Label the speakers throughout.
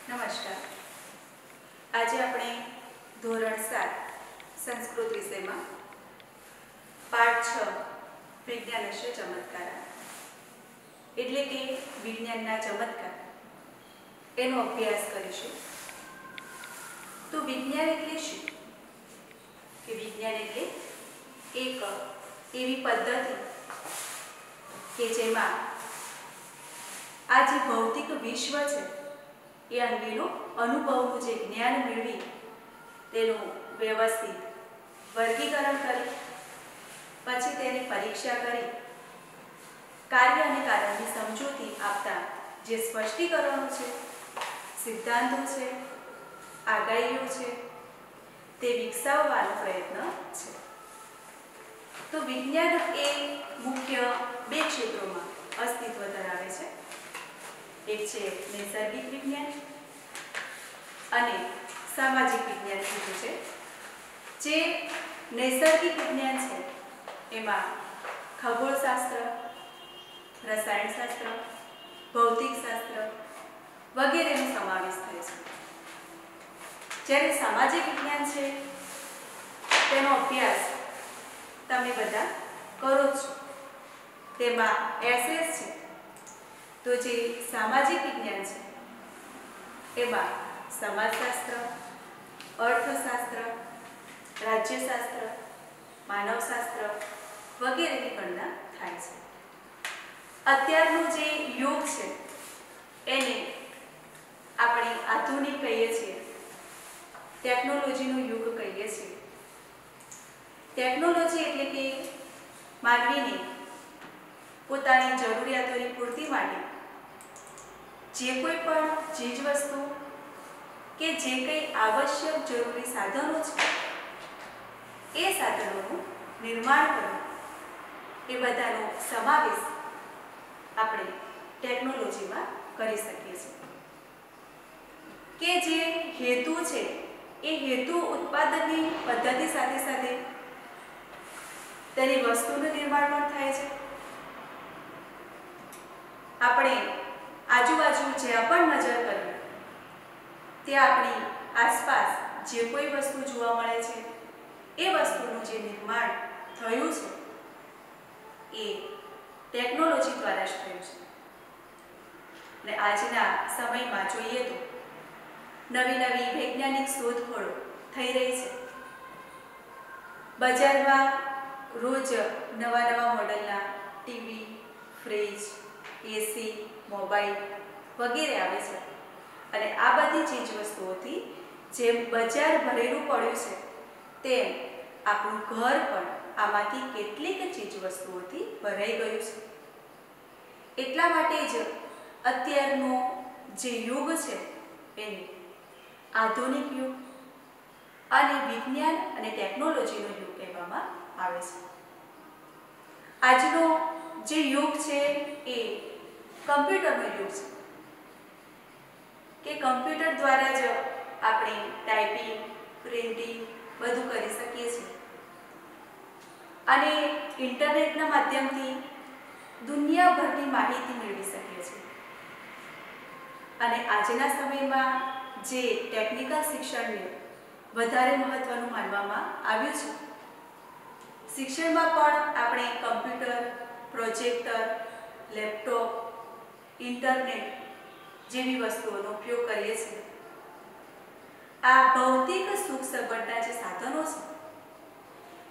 Speaker 1: નમસ્કાર. આજે આપણે ધોરણ 7 સંસ્કૃત વિષયમાં પાઠ 6 વિજ્ઞાનસ્ય ચમત્કાર એટલે કે વિજ્ઞાનના ચમત્કાર એનો અભ્યાસ કરીશું. તો વિજ્ઞાન એટલે શું? કે વિજ્ઞાન એટલે એક એવી પદ્ધતિ કે જેમાં આ જે ભૌતિક વિશ્વ છે એ અંગેનું અનુભવનું જે જ્ઞાન મેળવી તેનું વ્યવસ્થિત વર્ગીકરણ કરી પછી તેની પરીક્ષા કરી કાર્ય અને કારણની સમજૂતી આપતા જે સ્પષ્ટીકરણો છે, સિદ્ધાંતો છે, આગાહીઓ છે તે વિકસાવવાનો પ્રયત્ન છે. તો વિજ્ઞાન એ મુખ્ય બે ક્ષેત્રોમાં અસ્તિત્વ ધરાવે છે. એક છે નૈસર્ગિક વિજ્ઞાન અને સામાજિક વિજ્ઞાન કીધું છે. જે નૈસર્ગિક વિજ્ઞાન છે એમાં ખગોળશાસ્ત્ર, રસાયણશાસ્ત્ર, ભૌતિકશાસ્ત્ર વગેરેનો સમાવેશ થાય છે. જ્યારે સામાજિક વિજ્ઞાન છે તેનો અભ્યાસ તમે બધા કરો છો. તેમાં એસએસ છે. તો જે સામાજિક વિજ્ઞાન છે એમાં સમાજશાસ્ત્ર, અર્થશાસ્ત્ર, રાજ્યશાસ્ત્ર, માનવશાસ્ત્ર વગેરેની ગણના થાય છે. અત્યારનો જે યુગ છે એને આપણે આધુનિક કહીએ છીએ, ટેકનોલોજીનો યુગ કહીએ છીએ. ટેકનોલોજી એટલે કે માનવીને પોતાની જરૂરિયાતોની પૂર્તિ માટે જે કોઈ પણ ચીજવસ્તુ કે જે કંઈ આવશ્યક જરૂરી સાધનો છે એ સાધનોનું નિર્માણ કરવું, એ બધાનો સમાવેશ આપણે ટેકનોલોજીમાં કરી શકીએ છીએ. કે જે હેતુ છે એ હેતુ ઉત્પાદનની પદ્ધતિ સાથે સાથે તેની વસ્તુનું નિર્માણ પણ થાય છે. આપણે આજુબાજુ જ્યાં પણ નજર કરીએ ત્યાં આપણી આસપાસ જે કોઈ વસ્તુ જોવા મળે છે એ વસ્તુનું જે નિર્માણ થયું છે એ ટેકનોલોજી દ્વારા જ થયું છે. અને આજના સમયમાં જોઈએ તો નવી નવી વૈજ્ઞાનિક શોધખોળો થઈ રહી છે. બજારમાં રોજ નવા નવા મોડલના ટીવી, ફ્રીજ, એસી, મોબાઈલ વગેરે આવે છે. અને આ બધી ચીજ વસ્તુઓથી જેમ બજાર ભરેલું પડ્યું છે તેમ આપણું ઘર પણ આમાંથી કેટલીક ચીજ વસ્તુઓથી ભરાઈ ગયું છે. એટલા માટે જ અત્યારનો જે યુગ છે એને આધુનિક યુગ અને વિજ્ઞાન અને ટેકનોલોજીનો યુગ કહેવામાં આવે છે. આજનો જે યુગ છે એ કમ્પ્યુટરનો યુગ છે. કે કમ્પ્યુટર દ્વારા જ આપણે ટાઈપિંગ, પ્રિન્ટિંગ બધું કરી શકીએ છીએ. અને ઇન્ટરનેટના માધ્યમથી દુનિયાભરની માહિતી મેળવી શકીએ છીએ. અને આજના સમયમાં જે ટેકનિકલ શિક્ષણને વધારે મહત્વનું માનવામાં આવ્યું છે, શિક્ષણમાં પણ આપણે કમ્પ્યુટર, પ્રોજેક્ટર, લેપટોપ, ઇન્ટરનેટ જેવી વસ્તુઓનો ઉપયોગ કરીએ છીએ. આ ભૌતિક સુખ સગવડના જે સાધનો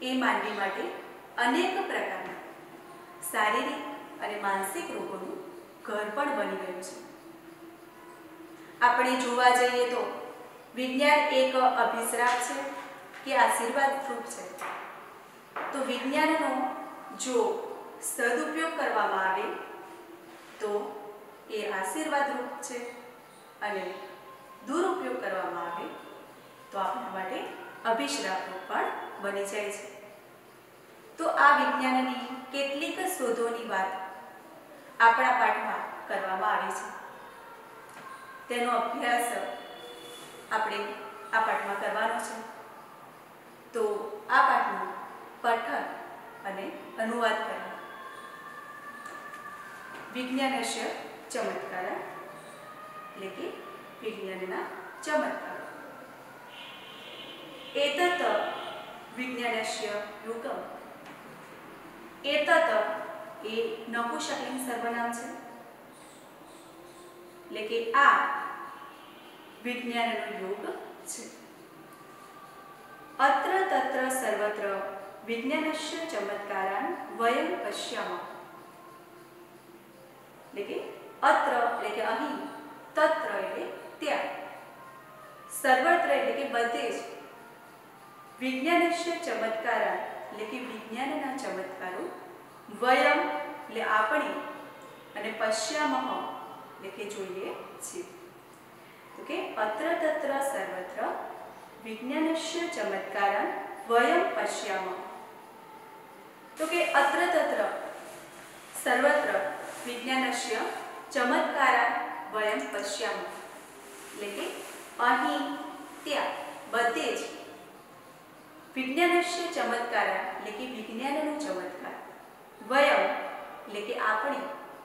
Speaker 1: છે એ માનવી માટે અનેક પ્રકારના શારીરિક અને માનસિક રોગોનું ઘર પણ બની ગયું છે. આપણે જોવા જઈએ તો વિજ્ઞાન એક અભિશ્રાપ છે કે આશીર્વાદ રૂપ છે. તો વિજ્ઞાનનો જો સદુપયોગ કરવામાં આવે તો એ આશીર્વાદ રૂપ છે અને દુરુપયોગ કરવામાં આવે તો આપણા માટે અભિશ્રાપ રૂપ પણ બની જાય છે. તો આ વિજ્ઞાનની કેટલીક શોધોની વાત આપણા પાઠમાં કરવામાં આવી છે. તેનો અભ્યાસ આપણે આ પાઠમાં કરવાનો છે. તો આ પાઠનું પઠન અને અનુવાદ કરો. વિજ્ઞાનસ્ય ચમત્કાર એટલે કે વિજ્ઞાનના ચમત્કારો. એતત વિજ્ઞાનસ્ય યુગમ. એતત એ નપુંસકલિંગ સર્વનામ છે, એટલે કે આ વિજ્ઞાનનો યુગ છે. અત્ર તત્ર સર્વત્ર વિજ્ઞાનસ્ય ચમત્કારાન વયમ પશ્યામઃ. એટલે કે અત્ર એટલે કે અહીં, તત્ર એટલે ત્યાં, સર્વત્ર એટલે કે બધે જ, વિજ્ઞાનસ્ય ચમત્કારાન એટલે કે વિજ્ઞાનના ચમત્કારો, વયમ એટલે આપણે, અને પશ્યામઃ એટલે કે જોઈએ છીએ. તો કે અત્ર તત્ર સર્વત્ર વિજ્ઞાનસ્ય ચમત્કારાન વયમ પશ્યામઃ. તો કે અત્ર તત્ર સર્વત્ર વિજ્ઞાનસ્ય ચમત્કારાન વયમ પશ્યામઃ. એટલે કે અહીં ત્યાં બધે જ વિજ્ઞાનસ્ય ચમત્કારાન એટલે કે વિજ્ઞાનનો ચમત્કાર, વયમ એટલે કે આપણે,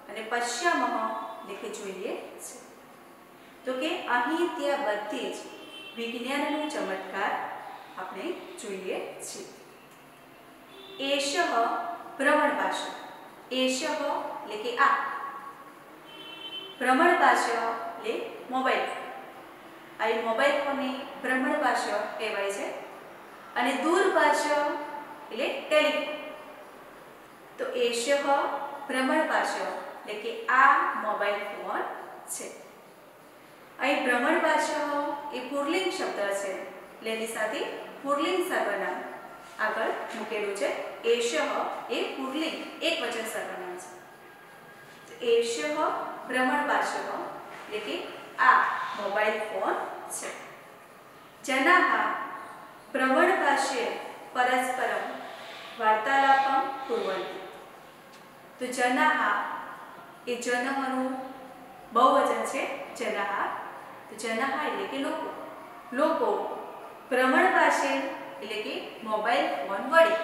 Speaker 1: અને પશ્યામઃ એટલે કે જોઈએ છે. તો કે અહીં ત્યાં બધે જ વિજ્ઞાનનો ચમત્કાર આપણે જોઈએ છીએ. એષઃ ભ્રમણપાશ. એષઃ એટલે કે આ, ભ્રમણપાશ એટલે મોબાઈલ. આ મોબાઈલ ફોનને ભ્રમણપાશ કહેવાય છે. અને દૂરપાશ એટલે ટેલિફોન. તો એષઃ ભ્રમણપાશ એટલે કે આ મોબાઈલ ફોન છે. અહીં ભ્રમણપાશ એ પુલ્લિંગ શબ્દ છે, એટલે એની સાથે પુલ્લિંગ સર્વનામ આગળ મૂકેલું છે. એષઃ એ પુલ્લિંગ એકવચન સર્વનામ છે. તો એષઃ ભ્રમણપાશ એટલે કે આ મોબાઈલ ફોન છે. જનાઃ ભ્રમણપાશે પરસ્પરમ વાર્તાલાપમ કુર્વન્તિ. તો જનાઃ એ જનનું બહુવચન છે, જનાઃ. તો જનાઃ એટલે કે લોકો. લોકો ભ્રમણપાશે એટલે કે મોબાઈલ ફોન વડે,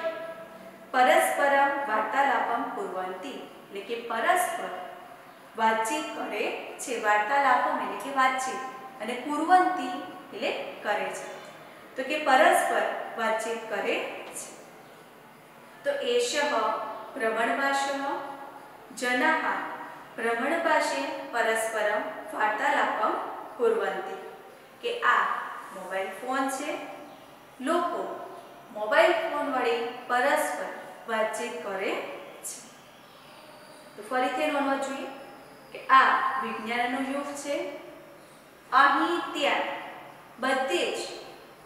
Speaker 1: પરસ્પરમ વાર્તાલાપમ કુર્વન્તિ એટલે કે પરસ્પર વાતચીત કરે છે. વાર્તાલાપમ એટલે કે વાતચીત, અને કુર્વન્તિ એટલે કરે છે. તો કે પરસ્પર વાતચીત કરે છે. તો એષઃ ભ્રમણપાશ જનાઃ ભ્રમણપાશે પરસ્પરમ વાર્તાલાપમ કુર્વન્તિ. કે આ મોબાઈલ ફોન છે, લોકો મોબાઈલ ફોન વડે પરસ્પર વાતચીત કરે છે. તો ફરીથી નોંધવા જોઈએ કે આ વિજ્ઞાનનો યુગ છે. અહીં ત્યાં બધે જ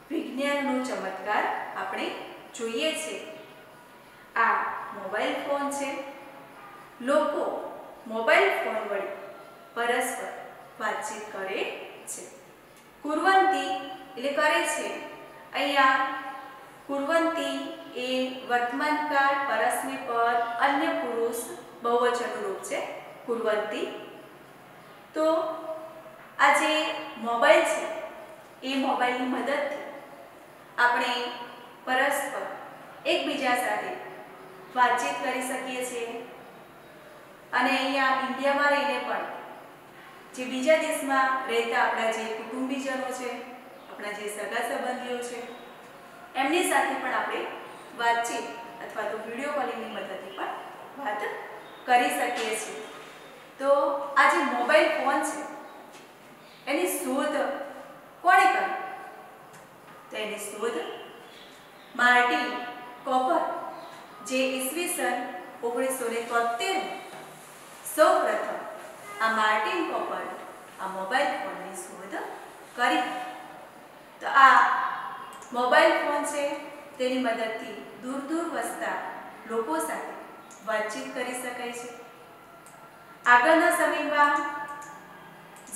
Speaker 1: વિજ્ઞાનનો ચમત્કાર આપણે જોઈએ છીએ. આ મોબાઈલ ફોન છે, લોકો મોબાઈલ ફોન વડે પરસ્પર વાતચીત કરે છે. કુર્વન્તિ એટલે કરે છે. અહીંયા કુર્વન્તિ એ વર્તમાનકાળ પરસ્મૈ પદ અન્ય પુરુષ બહુવચનનું રૂપ છે, કુર્વન્તિ. તો આ જે મોબાઈલ છે એ મોબાઈલની મદદથી આપણે પરસ્પર એકબીજા સાથે વાતચીત કરી શકીએ છીએ. અને અહીંયા ઇન્ડિયામાં રહીને પણ જે બીજા દેશમાં રહેતા આપણા જે કુટુંબીજનો છે, આપણા જે સગા સંબંધીઓ છે, એમની સાથે પણ આપણે વાતચીત અથવા તો વિડીયો કોલિંગની મદદથી પણ વાત કરી શકીએ છીએ. તો આ જે મોબાઈલ ફોન છે એની શોધ કોણે કરી? તો એની શોધ માર્ટિન કોપર, જે ઈસવીસન 1973 સૌપ્રથમ આ માર્ટિન કોપર આ મોબાઈલ ફોનની શોધ કરી. તો આ મોબાઈલ ફોન છે તેની મદદથી દૂર દૂર વસતા લોકો સાથે વાતચીત કરી શકાય છે. આગળના સમયમાં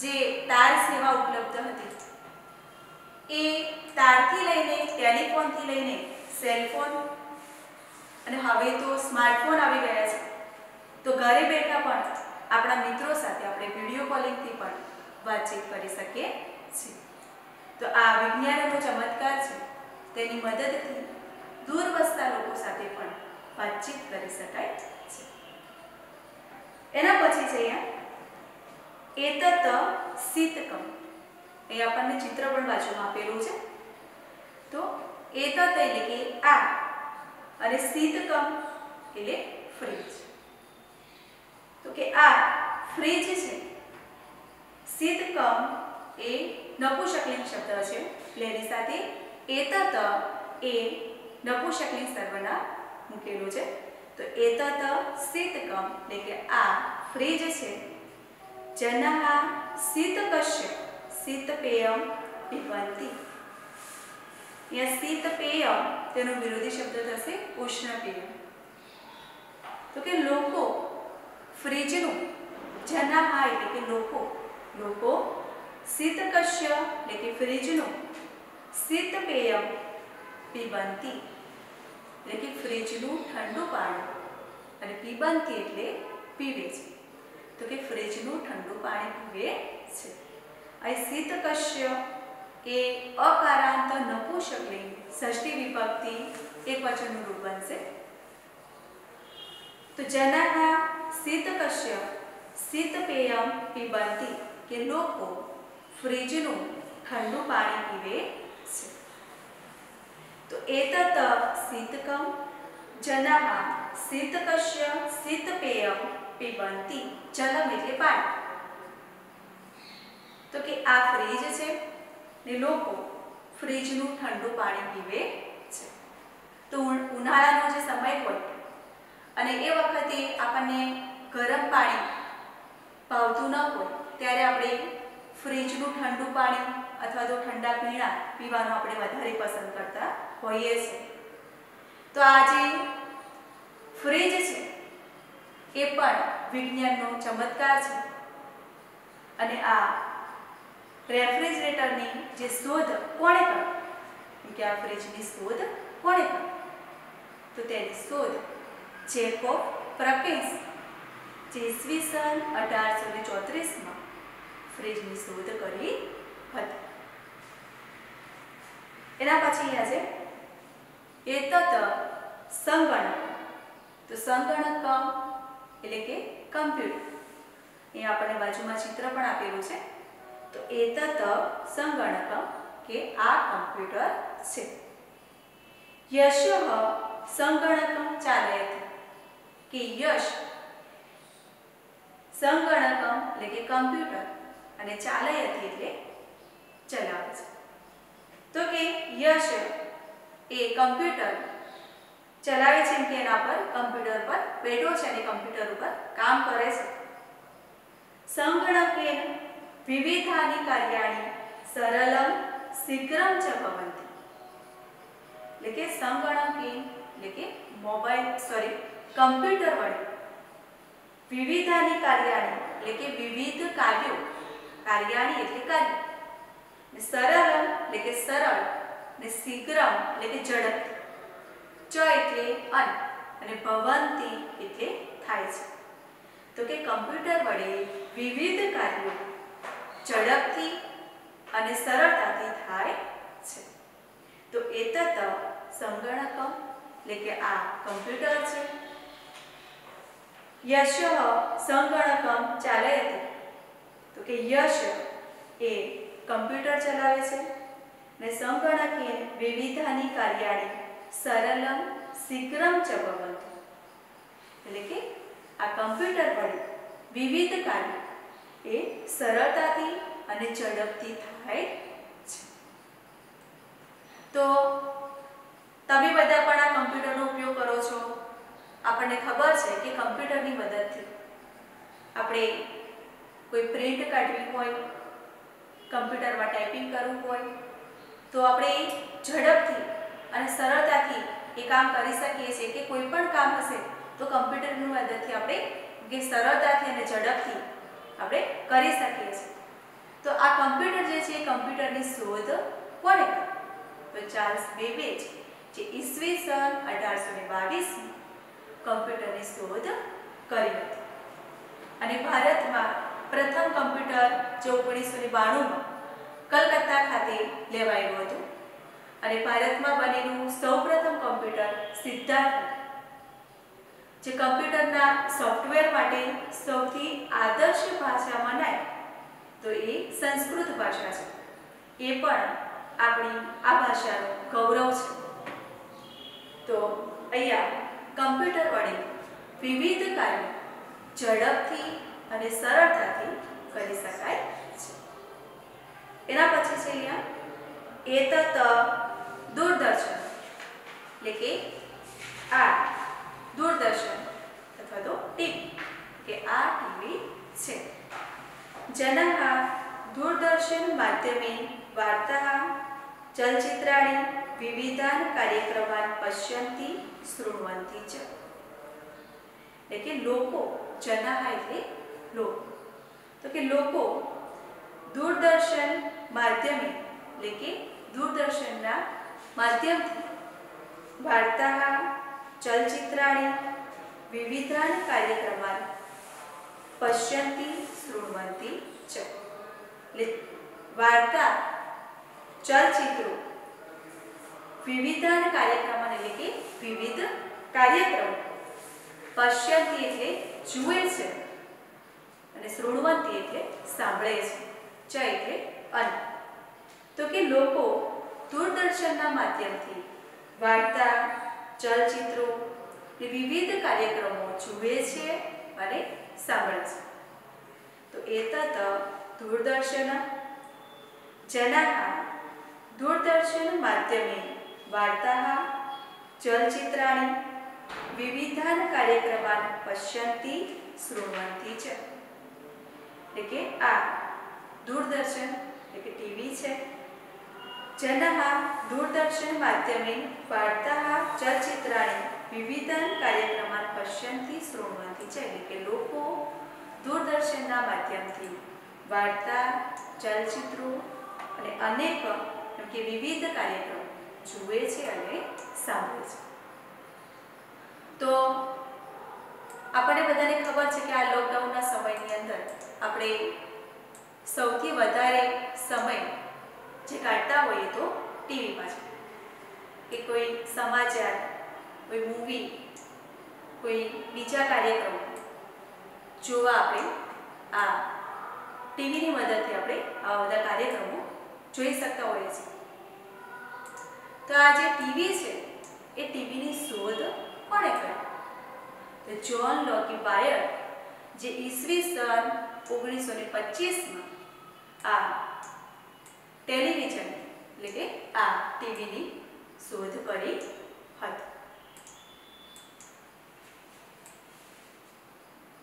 Speaker 1: જે તાર સેવા ઉપલબ્ધ હતી એ તારથી લઈને ટેલિફોનથી લઈને સેલફોન, અને હવે તો સ્માર્ટફોન આવી ગયા છે. તો ઘરે બેઠા પણ આપણા મિત્રો સાથે આપણે વિડીયો કોલિંગથી પણ વાતચીત કરી શકીએ છીએ. તો આ વિજ્ઞાનનો ચમત્કાર છે, તેની મદદથી દૂર વસતા લોકો સાથે પણ વાતચીત કરી શકાય છે. એના પછી છે એતત શીતકમ. અહીં આપણને ચિત્ર પણ બાજુમાં આપેલું છે। તો એતત એટલે કે આ અને શીતકમ એટલે ફ્રીજ। તો કે આ ફ્રીજ છે। શીતકમ એ નપુંસકલિંગ શબ્દ છે એટલે એની સાથે એતત એ નપુંસકલિંગ સર્વનામ મૂકેલું છે। તો એતત શીતકમ એટલે કે આ ફ્રીજ છે। જનઃ શીતકસ્ય શીતપેયમ પિબંતિ। यहाँ શીતપેયમ તેનો વિરોધી શબ્દ થશે ઉષ્ણપેય। તો કે લોકો ફ્રીજનું જનઃ એટલે કે લોકો શીતકસ્ય એટલે કે ફ્રીજનું શીતપેયમ પિબંતિ એટલે કે ફ્રીજનું ઠંડુ પાણી અને પિબંતિ એટલે પીવે છે। તો કે ફ્રીજનું ઠંડુ પાણી પીવે છે। અહીં શીતકસ્ય એ અકારાંત નપુંસકલિંગ ષષ્ઠી વિભક્તિ એકવચનનું રૂપ બનશે। તો જનઃ શીતકસ્ય શીતપેયમ પિબંતિ કે લોકો ફ્રીજનું ઠંડુ પાણી પીવે છે। તો એતત શીતકમ જનઃ શીતકસ્ય શીતપેયમ પિબંતિ। જલમ એટલે પાણી। તો કે આ ફ્રીજ છે ને લોકો ફ્રીજનું ઠંડુ પાણી પીવે છે। તો ઉનાળાનો જે સમય હોય અને એ વખતે આપણને ગરમ પાણી ભાવતું ન હોય ત્યારે આપણે ફ્રીજનું ઠંડુ પાણી અથવા તો ઠંડા પીણા પીવાનું આપણે વધારે પસંદ કરતા હોઈએ છીએ। તો આ જે ફ્રીજ છે એ પણ વિજ્ઞાનનો ચમત્કાર છે અને આ રેફ્રિજરેટરની જે શોધ કોણે કરી કે આ ફ્રીજની શોધ કોણે કરી તો તેની શોધ જેકોબ પ્રકેશ જે ઈસવીસન 1834માં ફ્રીજની શોધ કરી હતી। એના પછી આ છે એતત સંગણક। તો સંગણક એટલે કે કમ્પ્યુટર। અહીં આપણને બાજુમાં ચિત્ર પણ આપેલું છે। તો એતત સંગણક કે આ કમ્પ્યુટર છે। યશઃ સંગણકમ ચાલયતિ કે યશ સંગણકમ એટલે કે કમ્પ્યુટર અને ચાલયતિ એટલે ચલાવે છે। તો કે યશ એ કમ્પ્યુટર ચલાવે છે કે એના પર કમ્પ્યુટર પર બેઠો છે અને કમ્પ્યુટર ઉપર કામ કરે છે। સંગણકેન વિવિધાની કાર્યાણી સરલમ શીઘ્રમ ચ ભવંતિ એટલે કે સંગણકેન એટલે કે કમ્પ્યુટર વડે વિવિધાની કાર્યાણી એટલે કે વિવિધ કાર્યો કાર્યાણી એટલે કાર્ય સરલમ એટલે કે સરળ ને શીઘ્રમ એટલે કે ઝડપથી ચ એટલે અને ભવંતિ એટલે થાય છે। તો કે કમ્પ્યુટર વડે વિવિધ કાર્યો ઝડપથી અને સરળતાથી થાય છે। તો એતત સંગણકમ એટલે કે આ કમ્પ્યુટર છે। યશઃ સંગણકમ ચાલયતિ તો કે યશ એ કમ્પ્યુટર ચલાવે છે ને સંગણકેન વિવિધાની કાર્યાણી સરલમ શીઘ્રમ ચ ભવંતિ એટલે કે આ કમ્પ્યુટર વડે વિવિધ કાર્યો એ સરળતાથી અને ઝડપથી થાય છે। તો તમે બધા પણ આ કમ્પ્યુટરનો ઉપયોગ કરો છો। આપણને ખબર છે કે કમ્પ્યુટરની મદદથી આપણે કોઈ પ્રિન્ટ કાઢવી હોય કમ્પ્યુટરમાં ટાઈપિંગ કરવું હોય તો આપણે ઝડપથી અને સરળતાથી એ કામ કરી શકીએ છીએ કે કોઈ પણ કામ હશે તો કમ્પ્યુટરની મદદથી આપણે કે સરળતાથી અને ઝડપથી આપણે કરી શકીએ છીએ। તો આ કમ્પ્યુટર જે છે એ કમ્પ્યુટરની શોધ કોણે કરી તો ચાર્લ્સ બેબેજ જે ઈસવીસન 1822માં કમ્પ્યુટરની શોધ કરી હતી અને ભારતમાં પ્રથમ કમ્પ્યુટર જે 1992માં કલકત્તા ખાતે લેવાયું હતું અને ભારતમાં બનેલું સૌપ્રથમ કમ્પ્યુટર સિદ્ધાર્થ જે કમ્પ્યુટરના સોફ્ટવેર માટે સૌથી આદર્શ ભાષા મનાય તો એ સંસ્કૃત ભાષા છે। એ પણ આપણી આ ભાષાનું ગૌરવ છે. તો અહીંયા કમ્પ્યુટર વડે વિવિધ કાર્યો ઝડપથી અને સરળતાથી કરી શકાય છે. એના પછી છે અહીંયા એતત દૂરદર્શન, એટલે કે આ દૂરદર્શન અથવા તો ટીવી, કે આ ટીવી છે. જનઃ દૂરદર્શન માધ્યમેન વાર્તા ચલચિત્રાणि વિવિધાન કાર્યક્રમાન પશ્યંતિ શૃણવંતિ ચ. એટલે કે લોકો, જનઃ એટલે લોકો, તો કે લોકો દૂરદર્શન માધ્યમે એટલે કે દૂરદર્શનના માધ્યમથી વાર્તા ચલચિત્રાणि વિવિધાન કાર્યક્રમાન પશ્યંતિ શૃણવંતિ ચ. એટલે વાર્તા ચલચિત્રો વિવિધાન કાર્યક્રમાન એટલે કે વિવિધ કાર્યક્રમો, પશ્યંતિ એટલે જુએ છે અને શૃણવંતિ એટલે સાંભળે છે, ચ એટલે અને. તો કે લોકો દૂરદર્શનના માધ્યમથી વાર્તા ચલચિત્રો વિવિધ કાર્યક્રમો જુએ છે અને સાંભળે છે. તો એતત દૂરદર્શન જનઃ દૂરદર્શન માધ્યમેન વાર્તા ચલચિત્રાणि વિવિધાન કાર્યક્રમાન પશ્યંતિ શૃણવંતિ ચ. એટલે કે આ દૂરદર્શન એટલે કે ટીવી છે. જનઃ દૂરદર્શન માધ્યમેન વાર્તા ચલચિત્રાणि વિવિધાન કાર્યક્રમાન પશ્યંતિ શૃણવંતિ ચ. એટલે કે લોકો દૂરદર્શનના માધ્યમથી વાર્તા ચલચિત્રો અને અનેક કે વિવિધ કાર્યક્રમો જુએ છે અને સાંભળે છે. તો આપણને બધાને ખબર છે કે આ લોકડાઉનના સમયની અંદર આપણે સૌથી વધારે સમય જે કાઢતા હોઈએ તો ટીવી પાછળ, કે કોઈ સમાચાર, કોઈ મૂવી, કોઈ બીજા કાર્યક્રમો જોવા આપણે આ ટીવીની મદદથી આપણે આવા બધા કાર્યક્રમો જોઈ શકતા હોઈએ છીએ. તો આ જે ટીવી છે એ ટીવીની શોધ કોણે કરી? તો જ્હોન લોકી બાયર, જે ઈસવીસન 1925માં આ ટેલિવિઝન એટલે કે આ ટીવીની શોધ કરી હતી.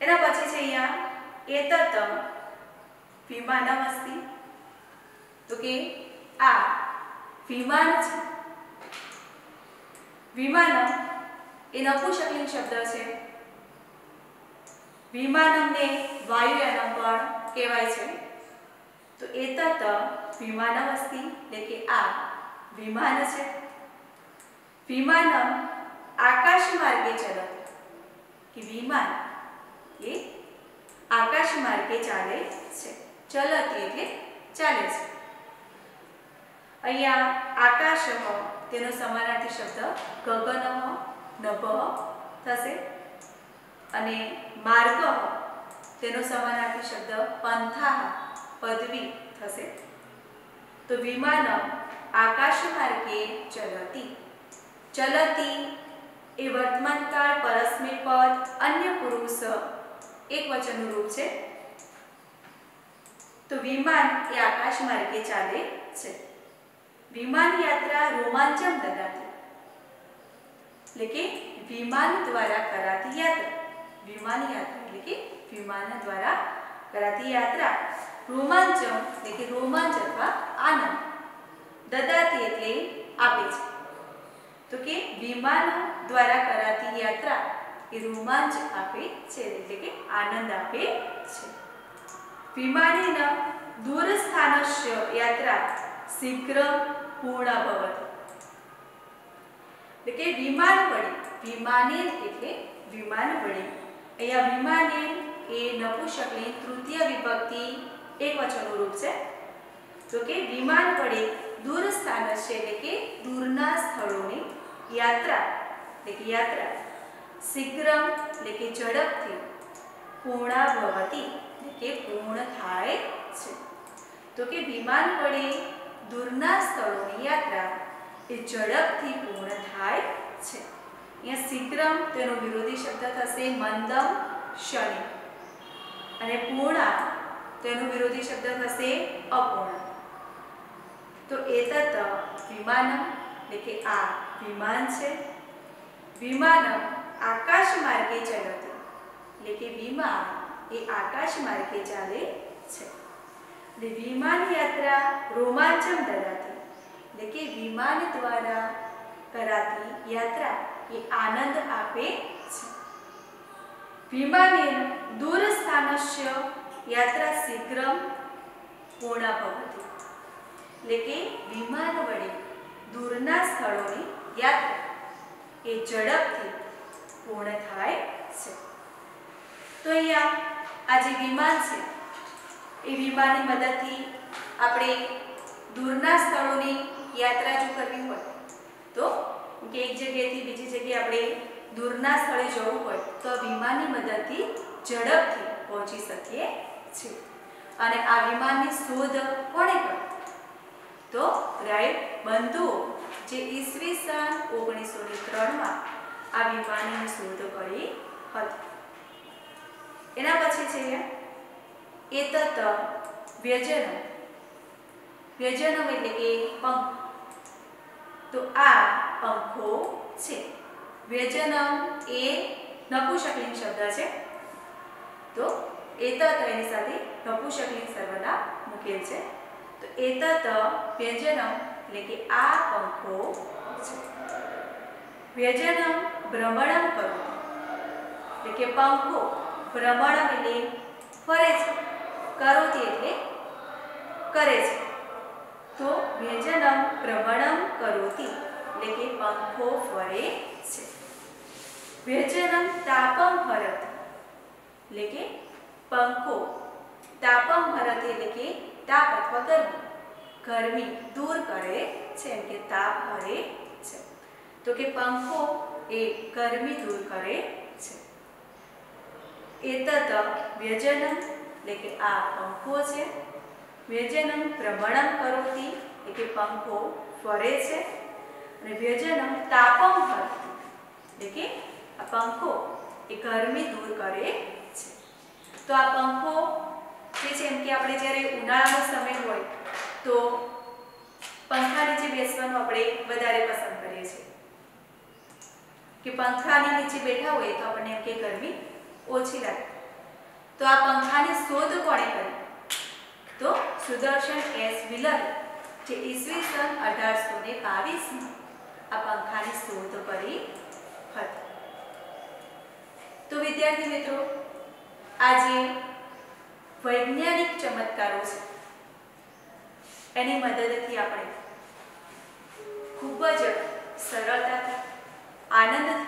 Speaker 1: એના પછી છે અહીંયા એતત વિમાનમસ્તિ, તો કે આ વિમાન છે. વિમાનમ એ નપુંસકલિંગ શબ્દ છે. વિમાનમને વાયુયાનમ પણ કહેવાય છે. તો એતત વિમાનમસ્તિ એટલે કે આ વિમાન છે. વિમાનમ આકાશ માર્ગે ચલત, કે વિમાન એ આકાશ માર્ગે ચાલે છે. ચલતી એટલે ચાલે છે. અહીંયા આકાશ તેનો સમાનાર્થી શબ્દ ગગન નભ થશે અને માર્ગ તેનો સમાનાર્થી શબ્દ પંથા પદવી થશે. તો વિમાન આકાશ માર્ગે ચલતી. ચલતી એ વર્તમાનકાળ પરસ્મૈ પદ અન્ય પુરુષ એકવચનનું રૂપ છે. તો વિમાન એ આકાશ માર્ગે ચાલે છે. વિમાન યાત્રા રોમાંચમ દદાતિ, એટલે કે વિમાન દ્વારા કરાતી યાત્રા. વિમાન યાત્રા એટલે કે વિમાન દ્વારા કરાતી યાત્રા રોમાંચમ એટલે કે રોમાંચ અથવા આનંદ, દદાતિ એટલે આપે છે. તો કે વિમાન દ્વારા કરાતી યાત્રા એ રોમાંચ આપે છે એટલે કે આનંદ આપે છે. વિમાનેન દૂરસ્થાનસ્ય યાત્રા શીઘ્ર પૂર્ણ ભવતિ, એટલે કે વિમાન વડે, વિમાનેન એટલે વિમાન વડે. અહીંયા વિમાનેન એ નપુંસકલિંગ તૃતીય વિભક્તિ એકવચનનું રૂપ છે. તો કે વિમાન વડે દૂર સ્થાનસ્ય એટલે કે દૂરના સ્થળોની યાત્રા એટલે કે યાત્રા શીઘ્રમ એટલે કે ઝડપથી પૂર્ણા ભવતિ એટલે કે પૂર્ણ થાય છે. તો કે વિમાન વડે દૂરના સ્થળોની યાત્રા એ ઝડપથી પૂર્ણ થાય છે. અહીંયા શીઘ્રમ તેનો વિરોધી શબ્દ થશે મંદમ ક્ષણે, અને પૂર્ણા તેનો વિરોધી શબ્દ થશે અપૂર્ણ. તો એતત વિમાનમ એટલે કે આ વિમાન છે. વિમાનમ આકાશ માર્ગે ચલતી એટલે કે વિમાન એ આકાશ માર્ગે ચાલે છે. અને વિમાન યાત્રા રોમાંચમ દદાતી એટલે કે વિમાન દ્વારા કરાતી યાત્રા એ આનંદ આપે છે. વિમાનેન દૂરસ્થાનસ્ય યાત્રા શીઘ્રમ પૂર્ણા ભવતિ એટલે કે વિમાન વડે દૂરના સ્થળોની યાત્રા એ ઝડપથી પૂર્ણ થાય છે. તો અહીંયા આ જે વિમાન છે એ વિમાનની મદદથી આપણે દૂરના સ્થળોની યાત્રા જો કરવી હોય તો કે એક જગ્યાએથી બીજી જગ્યાએ આપણે દૂરના સ્થળે જવું હોય તો વિમાનની મદદથી ઝડપથી પહોંચી શકીએ છીએ. અને આ વિમાનની શોધ કોણે કરી? તો રાઈટ બંધુઓ જે ઈસવીસન 1903માં આ વિમાનની શોધ કરી હતી. એના પછી છે એતત વ્યજનમ. વ્યજનમ એટલે કે પંખ. તો આ પંખો છે. વ્યજનમ એ નપુંસકલિંગ શબ્દ છે. તો એતત એની સાથે નપુંસકલિંગ સર્વનામ મૂકેલ છે. તો એતત વ્યજનમ એટલે કે આ પંખો છે. વ્યજનમ ભ્રમણમ કરોતિ એટલે કે પંખો ભ્રમણમ એટલે ફરે છે, કરોતિ એટલે કરે છે. તો વ્યજનમ ભ્રમણમ કરોતિ એટલે કે પંખો ફરે છે. વ્યજનમ તાપમ હરતિ એટલે કે પંખો તાપમ હરતિ એટલે કે તાપ અથવા ગરમી દૂર કરે છે, એમ કે તાપ હરે છે. તો કે પંખો એ ગરમી દૂર કરે છે. એતત વ્યજનમ એટલે કે આ પંખો છે. વ્યજનમ ભ્રમણમ કરોતિ એટલે કે પંખો ફરે છે. અને વ્યજનમ તાપમ હરતિ એટલે કે આ પંખો એ ગરમી દૂર કરે છે. તો આ પંખો જે છે એમ કે આપણે જ્યારે ઉનાળાનો સમય હોય તો પંખા નીચે બેસવાનું આપણે વધારે પસંદ કરીએ છીએ કે પંખાની નીચે બેઠા હોય તો આપણને એમ કે ગરમી ઓછી લાગે. તો આ પંખાની શોધ કોણે કરી? તો સુદર્શન એસ વ્હીલર જે ઈસવીસન 1822માં આ પંખાની શોધ કરી હતી. તો વિદ્યાર્થી મિત્રો, આજે વૈજ્ઞાનિક ચમત્કારો છે એની મદદથી આપણે ખૂબ જ સરળતાથી, આનંદથી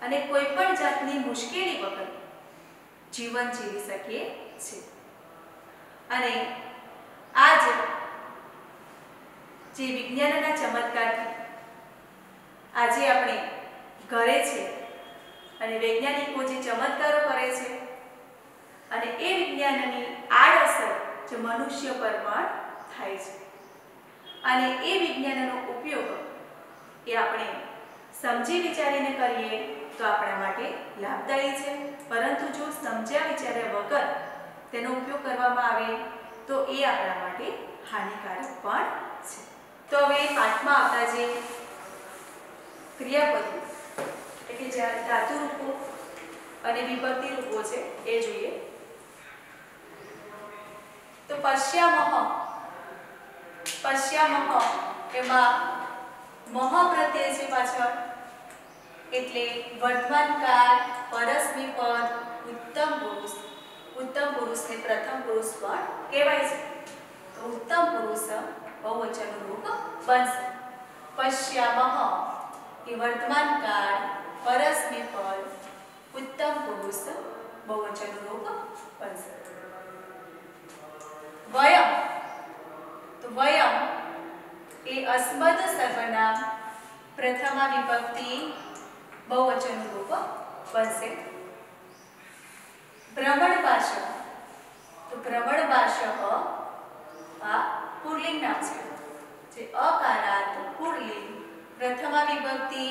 Speaker 1: અને કોઈ પણ જાતની મુશ્કેલી વગર જીવન જીવી શકીએ છીએ. અને આજ જે વિજ્ઞાનના ચમત્કારથી આજે આપણે ઘરે છે અને વૈજ્ઞાનિકો જે ચમત્કારો કરે છે અને એ વિજ્ઞાનની આડઅસર જે મનુષ્ય પર પણ થાય છે. અને એ વિજ્ઞાનનો ઉપયોગ એ આપણે સમજી વિચારીને કરીએ તો આપણા માટે લાભદાયી છે, પરંતુ જો સમજ્યા વિચાર્યા વગર તેનો ઉપયોગ કરવામાં આવે તો એ આપણા માટે હાનિકારક પણ છે. તો હવે પાઠમાં આવતા જે ક્રિયાપદો એટલે કે જે ધાતુ રૂપો અને વિભક્તિ રૂપો છે એ જોઈએ. તો પશ્યામહ એમાં મહ પ્રત્યય છે પાછળ, એટલે વર્તમાનકાળ, પરસ્મૈપદ, ઉત્તમ પુરુષને પ્રથમ પુરુષ પણ કહેવાય છે. તો ઉત્તમ પુરુષ બહુવચનનું રૂપ બનશે. પશ્યામહ એ વર્તમાનકાળ, પરસ્મૈપદ, ઉત્તમ પુરુષ બહુવચનનું રૂપ બનશે. વયમ, તો વયમ એ અસ્મદ સર્વનામ પ્રથમા વિભક્તિ બહુવચનનું રૂપ બનશે. ભ્રમણભાષ, તો ભ્રમણભાષ આ પુલ્લિંગ નામ છે જે અકારાંત પુલ્લિંગ પ્રથમા વિભક્તિ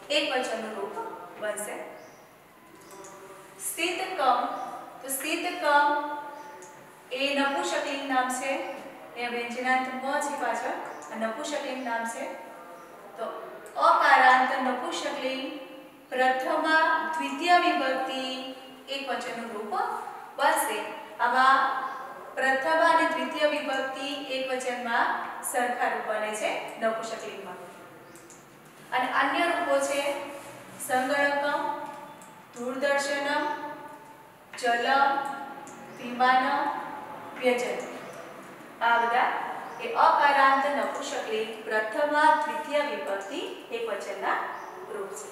Speaker 1: એકવચનનું રૂપ બનશે. સ્થિતકમ, તો સ્થિતકમ એ નપુંસકલિંગ નામ છે. એ વ્યંજનાંત મ છે પાછળ, આ નપુંસકલિંગ નામ છે. તો અકારાંત નપુંસકલિંગ પ્રથમા દ્વિતીય વિભક્તિ એકવચનનું રૂપ બનશે. આમાં પ્રથમા અને દ્વિતીય વિભક્તિ એકવચનમાં સરખા રૂપ બને છે નપુંસકલિંગમાં. અને અન્ય રૂપો છે સંગણકમ, દૂરદર્શનમ, જલમ, વિમાનમ, વ્યજન. આ બધા એ અકારાંત નપુંસકલિંગ પ્રથમા દ્વિતીય વિભક્તિ એકવચનના રૂપ છે.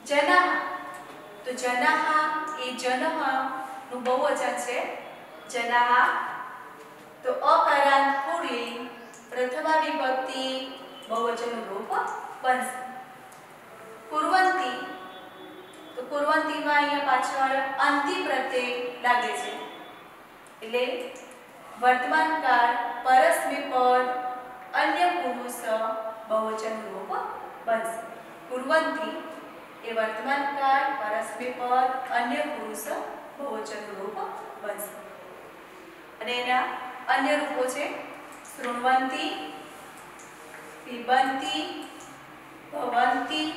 Speaker 1: જનાહ, તો જનાહ એ જનહ નું બહુવચન છે. જનાહ તો અકારાંત પુલ્લિંગ પ્રથમા વિભક્તિ બહુવચનનું રૂપ બનશે. કુર્વંતી, તો કુર્વંતીમાં અહીંયા પાછળ અંતિ પ્રત્યય લાગે છે એટલે વર્તમાન કાળ પરસ્મૈપદ અન્ય પુરુષ બહુવચનનું રૂપ બનશે. કુર્વંતી એ વર્તમાન કાળ પરસ્મૈપદ અન્ય પુરુષ બહુવચનનું રૂપ બનશે. અને એના અન્ય રૂપો છે શૃણવંતી, પિબંતી, ભવંતી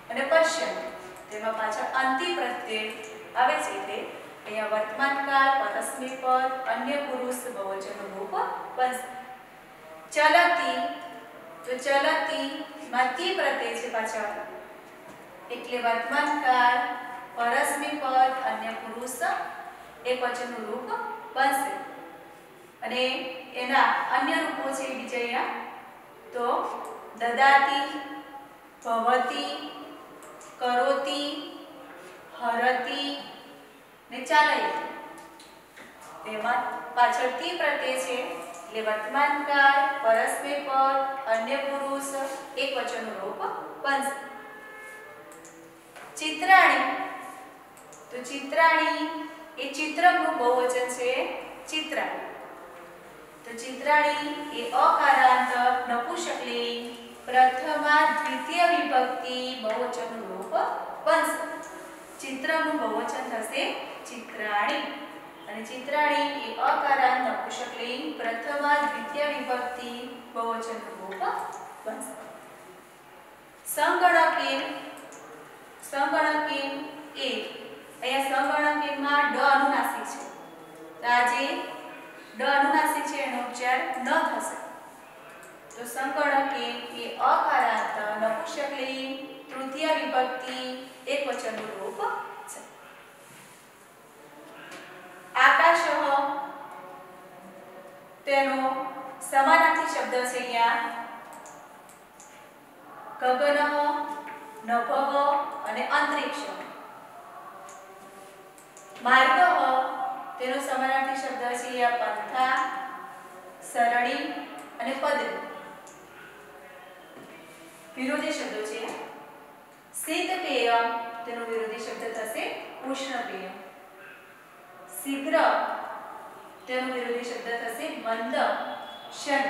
Speaker 1: અને પશ્યંતી. તેમાં પાછળ અંતિ પ્રત્યય આવે છે એટલે અહીંયા વર્તમાન કાળ પરસ્મૈપદ અન્ય પુરુષ બહુવચનનું રૂપ બનશે. ચલતી, તો ચલતી માં તી પ્રત્યય છે પાછળ એટલે વર્તમાન કાળ પરસ્મૈપદ અન્ય પુરુષ એકવચનનું રૂપ બનશે. અને એના અન્ય રૂપો છે બીજા તો દદાતી, ભવતી, કરોતી, હરતી ને ચાલયતી. તેમાં પાછળ તી પ્રત્યય છે એટલે વર્તમાન કાળ પરસ્મૈપદ અન્ય પુરુષ એકવચનનું રૂપ બનશે. ચિત્રાણી, તો ચિત્રાણી એ ચિત્રમનું બહુવચન છે ચિત્રાણી. તો ચિત્રાણી એ અકારાંત નપુંસકલિંગ પ્રથમા દ્વિતીય વિભક્તિ બહુવચનનું રૂપ બનશે. ચિત્રનું બહુવચન થશે ચિત્રાણી. અને ચિત્રાણી એ અકારાંત નપુંસકલિંગ પ્રથમા દ્વિતીય વિભક્તિ બહુવચનનું રૂપ બનશે. સંગણકિન, સંગણકિન એ અહીંયા સંગણકિનમાં ડ અનુનાસિક છે. તો આ જે ડ અનુનાસિક છે એનો ઉચ્ચાર ન થશે. તો સંગણકિન એ અકારાંત નપુંસકલિંગ તૃતીય વિભક્તિ એકવચનનું રૂપ છે. આકાશઃ તેનો સમાનાર્થી શબ્દ છે અહીંયા ગગનઃ, નભઃ અને અંતરિક્ષ. માર્ગઃ તેનો સમાનાર્થી શબ્દ છે અહીંયા પંથા, સરળી અને પદરી. વિરોધી શબ્દો છે શીતપેય, તેનો વિરોધી શબ્દ થશે ઉષ્ણપેય. શીઘ્ર તેનો વિરોધી શબ્દ થશે મંદ, ક્ષણ.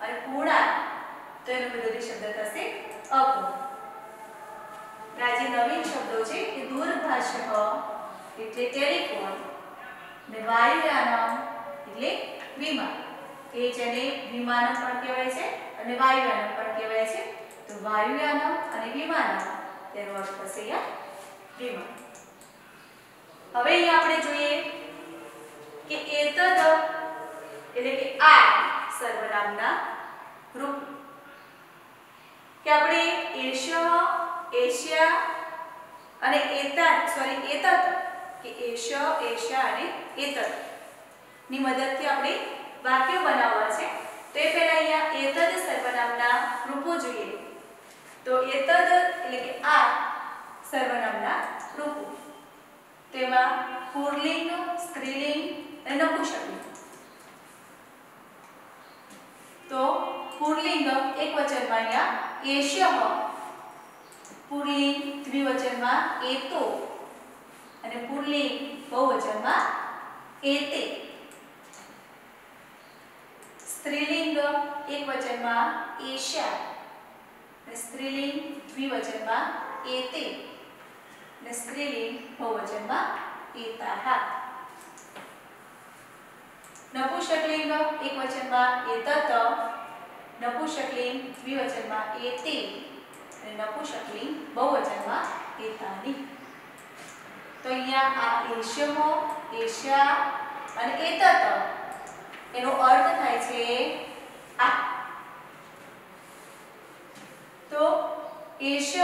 Speaker 1: અને પૂર્ણા તેનો વિરોધી શબ્દ થશે અપૂર્ણ. આ જે નવીન શબ્દો છે એ દૂરભાષ એટલે ટેલિફોન ને વાયુયાનમ એટલે વિમાન. એ જેને વિમાનમ પણ કહેવાય છે અને વાયુયાનમ પણ કહેવાય છે. તો વાયુયાનમ અને વિમાનમ તેનો અર્થ થશે વિમાન. હવે અહીં આપણે જોઈએ કે એતદ એટલે કે આ સર્વનામના રૂપ કે આપણે એષ્ય, એશિયા અને એતદ કે એષ્ય, એશિયા અને એતદ ની મદદથી આપણે વાક્યો બનાવવા છે. તો એ પહેલા અહીંયા એતદ સર્વનામના રૂપો જોઈએ. તો એતદ એટલે કે આ સર્વનામના રૂપો. તેમાં પુલ્લિંગ, સ્ત્રીલિંગ અને નપુંસકલિંગ. તો પુલ્લિંગ એકવચનમાં અહીંયા એષ્ય, પુલ્લિંગ દ્વિવચનમાં એતો અને પુલ્લિંગ બહુવચનમાં એતે. સ્ત્રીલિંગ એકવચનમાં એશા અને સ્ત્રીલિંગ દ્વિવચનમાં એતે અને સ્ત્રીલિંગ બહુવચનમાં એતાહ. નપુંસકલિંગ એકવચનમાં એતત, નપુંસકલિંગ દ્વિવચનમાં એતે અને નપુંસકલિંગ બહુવચનમાં એતાની. તો અહીંયા આ એશમો, એશા અને એતત એનો અર્થ થાય છે આ. તો એશઃ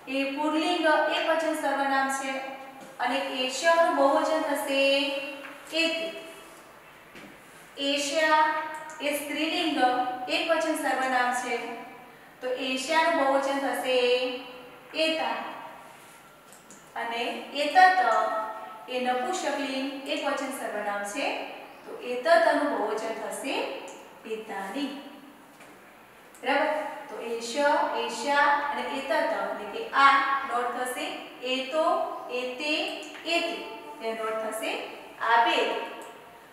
Speaker 1: એ પુલ્લિંગ એકવચન સર્વનામ છે અને એશનું બહુવચન થશે એતે. એશા એ સ્ત્રીલિંગ એકવચન સર્વનામ છે તો એશાનું બહુવચન થશે એતા અને એતત એ નપુંસકલિંગ એકવચન સર્વનામ છે તો એતતનું બહુવચન થશે એતાની. બરાબર. તો એશ, એશા અને એતત એટલે કે આ નોટ થશે એતો, એતે, એતે તેનો નોટ થશે આ બે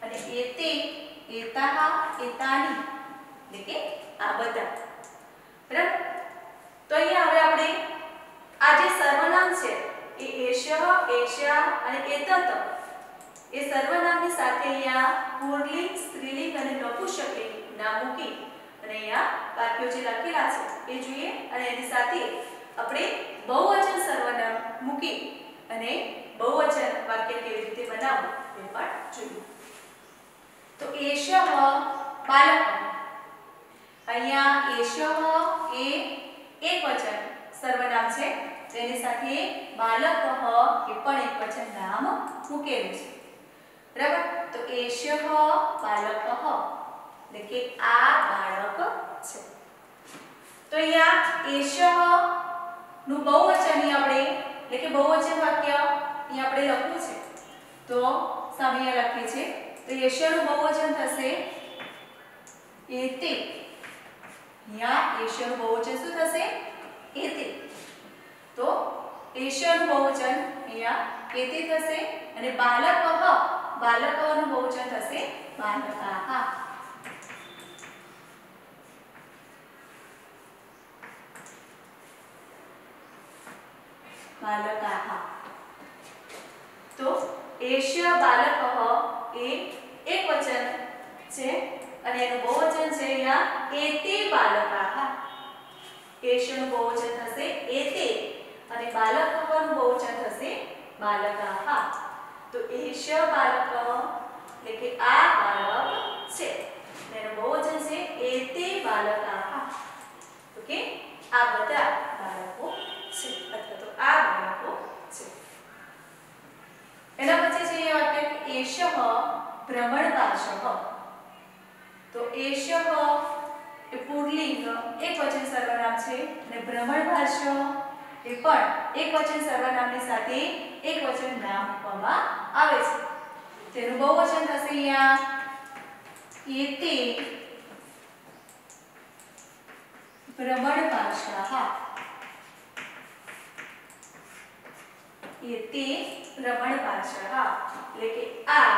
Speaker 1: અને એતે, એતાહ, એતાની એટલે કે આ બધા. બરાબર. તો અહીંયા હવે આપણે આ જે સર્વનામ છે એ એશ, એશા અને એતત એ સર્વનામની સાથે અહીંયા પુલ્લિંગ, સ્ત્રીલિંગ અને નપુંસકલિંગ નામ મૂકી અને અહીંયા વાક્યો જે લખેલા છે એ જોઈએ અને એની સાથે આપણે બહુવચન સર્વનામ મૂકી અને બહુવચન વાક્ય કેવી રીતે બનાવવું એ પણ જોઈએ. તો એશઃ બાલક, અહીંયા એશઃ એ એકવચન સર્વનામ છે તેની સાથે બાલક એ પણ એકવચન નામ મૂકેલું છે. બરાબર. તો એશઃ બાલક એટલે કે આ બાળક છે. તો અહીંયા એશઃ નું બહુવચન આપણે એટલે કે બહુવચન વાક્ય અહીંયા આપણે લખ્યું છે તો સામે અહીંયા લખીએ છે તો એશનું બહુવચન થશે એતે. અહીંયા એશનું બહુવચન શું થશે એતે. તો એશનું બહુવચન અહીંયા એતે થશે અને બાલક, બાલકનું બહુવચન થશે બાલકાહ. બાલકાહ. તો એશ બાલકઃ એ એકવચન છે અને એનું બહુવચન છે અહીંયા એતે બાલકાહ. એશનું બહુવચન થશે એતે અને બાલકનું બહુવચન થશે બાલકાહ. તો એશ બાલક એટલે કે આ બાળક છે એનું બહુવચન છે એતે બાલકાહ. ઓકે. આ બધા બાળકો છે અથવા તો આ બાળકો છે. એના પછી છે વાક્ય એશઃ ભ્રમણપાશઃ. તો એશઃ એ પુલ્લિંગ એકવચન સર્વનામ છે અને ભ્રમણપાશ એ પણ એકવચન સર્વનામની સાથે એકવચન નામ મૂકવામાં આવે છે. તેનું બહુવચન થશે અહીંયા એતે ભ્રમણપાશાહ. એતે ભ્રમણપાશાહ એટલે કે આ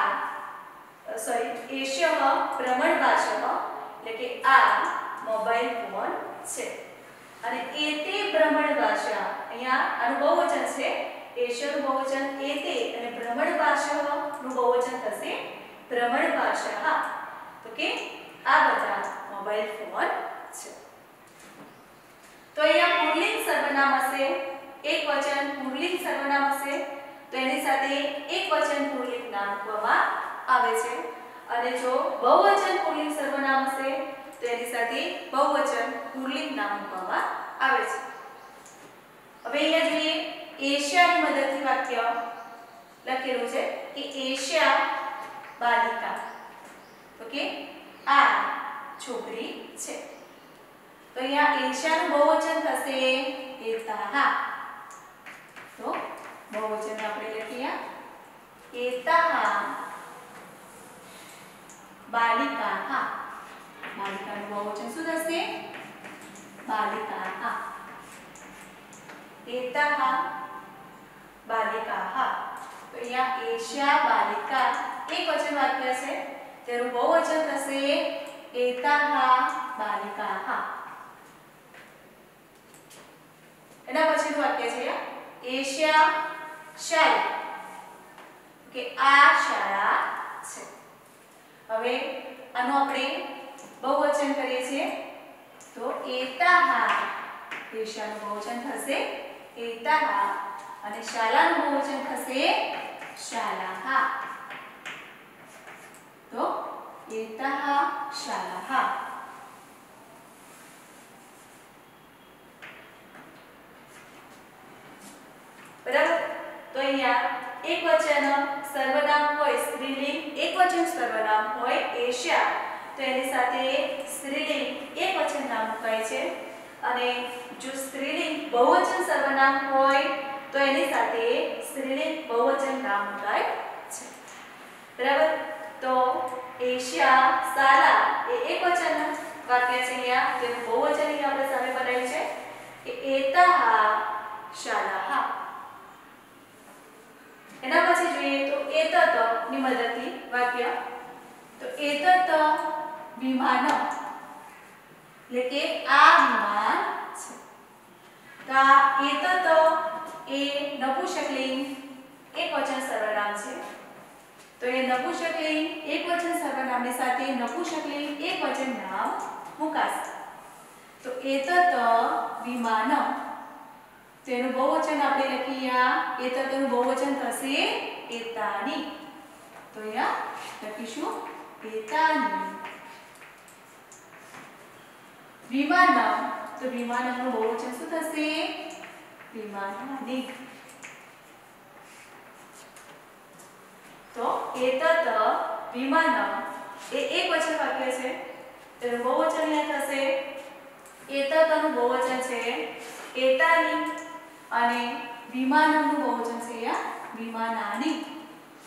Speaker 1: એશઃ ભ્રમણપાશઃ એટલે કે આ મોબાઈલ ફોન છે અને એતે ભ્રમણપાશા અહીંયા આનું બહુવચન છે. એશનું બહુવચન એતે અને ભ્રમણપાશનું બહુવચન થશે ભ્રમણપાશાહ. તો કે આ બધા મોબાઈલ ફોન છે. તો અહીંયા પુલ્લિંગ સર્વનામ હશે એકવચન પુલ્લિંગ સર્વનામ હશે તો એની સાથે એકવચન પુલ્લિંગ નામ મૂકવામાં આવે છે અને જો બહુવચન પુલ્લિંગ સર્વનામ હશે તો એની સાથે બહુવચન પુલ્લિંગ નામ મૂકવામાં આવે છે. હવે અહીંયા જોઈએ એશાની મદદથી વાક્ય લખેલું છે કે એશા બાલિકા. ઓકે. આ છોકરી છે. તો અહીંયા એશાનું બહુવચન થશે એતાહ. તો બહુવચન આપણે લખીએ એતાહ બાલિકાહ. બાલિકાનું બહુવચન શું થશે બાલિકાહ. એતાહ બાલિકાહ. તો અહીંયા એશા બાલિકા એકવચન વાક્ય છે તેનું બહુવચન થશે એતાહા બાલિકાહા. એના પછીનું વાક્ય છે એશા શાળા કે આ શાળા છે. હવે આનું આપણે બહુવચન કરીએ છીએ તો એતાહા, એશાનું બહુવચન થશે એતાહા અને શાળાનું બહુવચન થશે શાલાહા. તો એતાહા શાલાહા. બરાબર. તો અહીંયા એકવચન સર્વનામ હોય સ્ત્રીલિંગ, એકવચન સર્વનામ હોય એશા, તો એની સાથે સ્ત્રીલિંગ એકવચન નામ મુકાય છે. અને જો સ્ત્રીલિંગ બહુવચન સર્વનામ હોય તો એની સાથે સ્ત્રીલિંગ બહુવચન નામ મુકાય છે. બરાબર. તો એશા શાલા એ એકવચન વાક્ય છે. અહીંયા તેનું બહુવચન અહીંયા આપણે સામે બનાવ્યું છે કે એતાહા શાલાહા. એના પછી જોઈએ તો એતત ની મદદથી વાક્ય. તો એતત વિમાન એટલે કે આ વિમાન છે. તો આ એતત એ નપુંસકલિંગ એકવચન સર્વનામ છે. તો એ નપુંસકલિંગ એકવચન સર્વનામની સાથે નપુંસકલિંગ એકવચન નામ મુકાશે. તો એતત વિમાન, તેનું બહુવચન આપણે લખીએ એતતનું બહુવચન થશે એતાની. તો અહીંયા લખીશું એતાની. વિમાનમ, તો વિમાનમનું બહુવચન શું થશે વિમાનાની. તો એતત વિમાનમ એ એકવચન વાક્ય છે. તેનું બહુવચન અહીંયા થશે એતતનું બહુવચન છે એતાની અને વિમાનમનું બહુવચન છે અહીંયા વિમાનાની.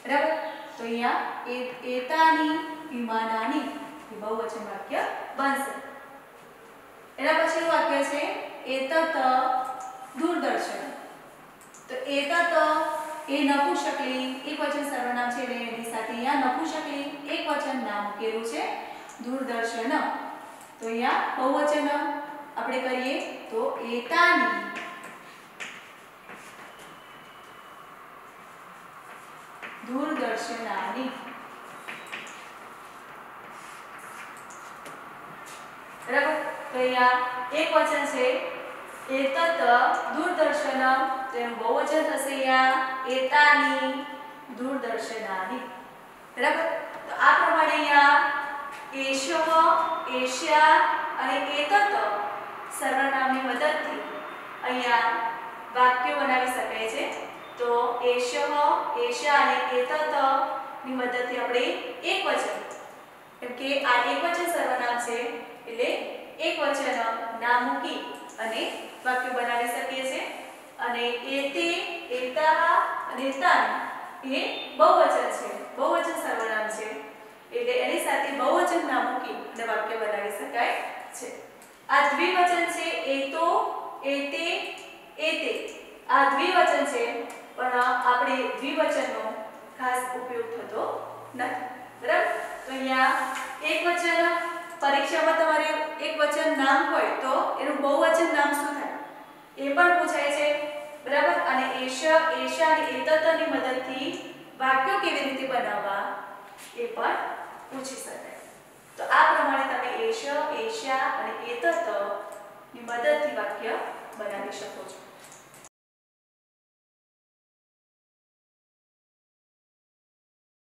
Speaker 1: બરાબર. તો અહીંયા એતાની વિમાનાની એ બહુવચન વાક્ય બનશે. એના પછીનું વાક્ય છે એતત દૂરદર્શન. તો એતત એ નપુંસકલિંગ એકવચન સર્વનામ છે એટલે એની સાથે અહીંયા નપુંસકલિંગ એકવચન નામ મૂકેલું છે દૂરદર્શન. તો અહીંયા બહુવચન આપણે કરીએ તો એતાની દૂરદર્શનાની. બરાબર. તો અહીંયા એકવચન છે એતત દૂરદર્શન, તેનું બહુવચન થશે અહીંયા એતાની દૂરદર્શનાની. બરાબર. તો આ પ્રમાણે અહીંયા એશ, એશા અને એતત સર્વનામની મદદથી અહીંયા વાક્યો બનાવી શકાય છે. તો એશ, એશા અને એતત ની મદદથી આપણે એકવચન, કેમ કે આ એકવચન સર્વનામ છે એટલે એકવચન નામ મૂકી અને વાક્ય બનાવી શકીએ છીએ. અને એતે, એતાહા અને એતાની એ બહુવચન છે, બહુવચન સર્વનામ છે એટલે એની સાથે બહુવચન નામ મૂકી અને વાક્ય બનાવી શકાય છે. આ દ્વિવચન છે એતો, એતે, એતે. આ દ્વિવચન છે પણ આપણે દ્વિવચનનો ખાસ ઉપયોગ થતો નથી. બરાબર. તો અહીંયા એકવચન પરીક્ષામાં તમારે એકવચન નામ હોય તો એનું બહુવચન નામ શું થાય એ પણ પૂછાય છે. બરાબર. અને એશ, એશા અને એતતની મદદથી વાક્યો કેવી રીતે બનાવવા એ પણ પૂછી શકાય. તો આ પ્રમાણે તમે એશ, એશા અને એતત ની મદદથી વાક્ય બનાવી શકો છો.